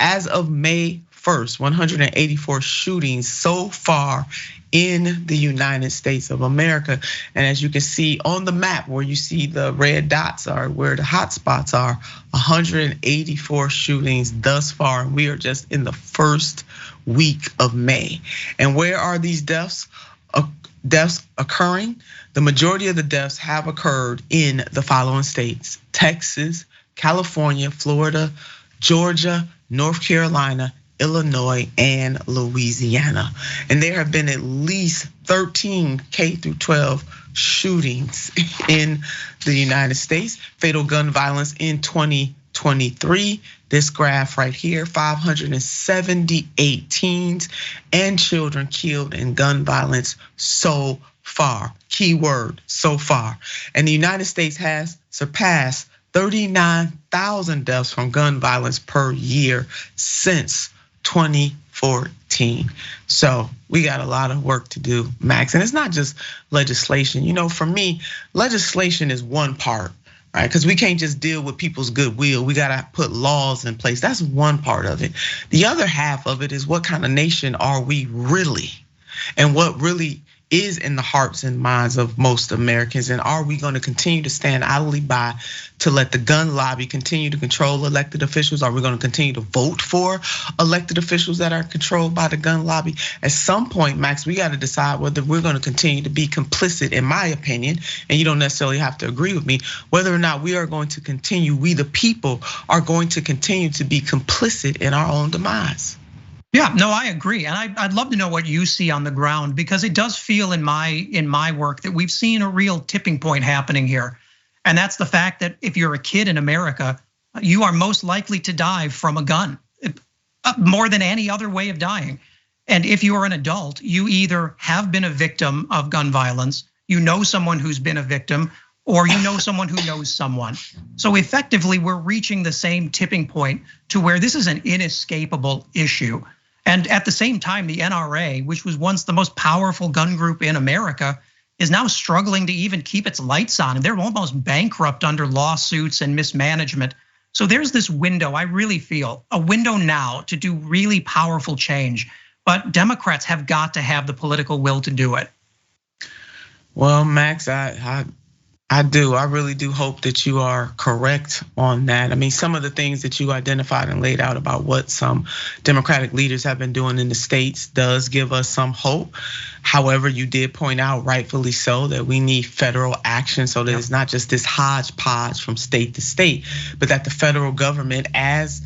as of May 1st, 184 shootings so far in the United States of America. And as you can see on the map where you see the red dots are where the hot spots are, 184 shootings thus far. And we are just in the first week of May. And where are these deaths occurring? The majority of the deaths have occurred in the following states: Texas, California, Florida, Georgia, North Carolina, Illinois, and Louisiana. And there have been at least 13 K through 12 shootings in the United States. Fatal gun violence in 2023. This graph right here, 578 teens and children killed in gun violence so far. Keyword, so far. And the United States has surpassed 39,000 deaths from gun violence per year since 2014. So we got a lot of work to do, Max. And it's not just legislation. For me, legislation is one part, right? Because we can't just deal with people's goodwill. We gotta put laws in place. That's one part of it. The other half of it is what kind of nation are we really? And what really is in the hearts and minds of most Americans, and are we going to continue to stand idly by to let the gun lobby continue to control elected officials? Are we going to continue to vote for elected officials that are controlled by the gun lobby? At some point, Max, we got to decide whether we're going to continue to be complicit, in my opinion, and you don't necessarily have to agree with me, whether or not we are going to continue, we the people are going to continue to be complicit in our own demise. Yeah, no, I agree. And I'd love to know what you see on the ground, because it does feel in my work that we've seen a real tipping point happening here. And that's the fact that if you're a kid in America, you are most likely to die from a gun more than any other way of dying. And if you are an adult, you either have been a victim of gun violence, you know someone who's been a victim, or you know someone who knows someone. So effectively, we're reaching the same tipping point to where this is an inescapable issue. And at the same time, the NRA, which was once the most powerful gun group in America, is now struggling to even keep its lights on. And they're almost bankrupt under lawsuits and mismanagement. So there's this window, I really feel, a window now to do really powerful change. But Democrats have got to have the political will to do it. Well, Max, I really do hope that you are correct on that. I mean, some of the things that you identified and laid out about what some Democratic leaders have been doing in the states does give us some hope. However, you did point out, rightfully so, that we need federal action so that it's not just this hodgepodge from state to state, but that the federal government, as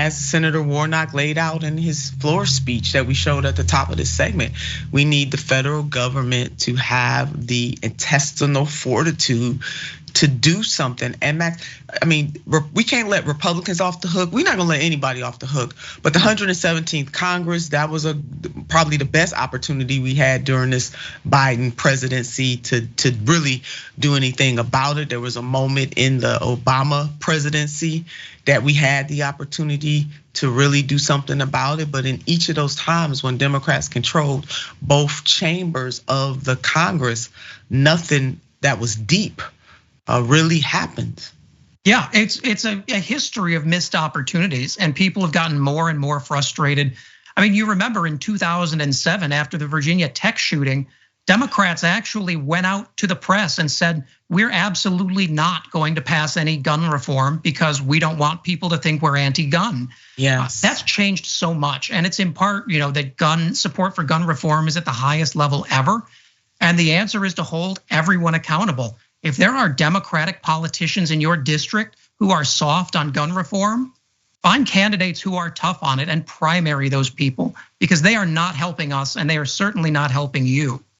Senator Warnock laid out in his floor speech that we showed at the top of this segment, we need the federal government to have the intestinal fortitude to do something. And Max, I mean, we can't let Republicans off the hook. We're not gonna let anybody off the hook. But the 117th Congress, that was probably the best opportunity we had during this Biden presidency to really do anything about it. There was a moment in the Obama presidency that we had the opportunity to really do something about it. But in each of those times when Democrats controlled both chambers of the Congress, nothing that was deep really happened. Yeah, it's a history of missed opportunities, and people have gotten more and more frustrated. I mean, you remember in 2007, after the Virginia Tech shooting, Democrats actually went out to the press and said, we're absolutely not going to pass any gun reform because we don't want people to think we're anti-gun. Yes. That's changed so much. And it's in part, that gun support for gun reform is at the highest level ever. And the answer is to hold everyone accountable. If there are Democratic politicians in your district who are soft on gun reform, find candidates who are tough on it and primary those people, because they are not helping us and they are certainly not helping you.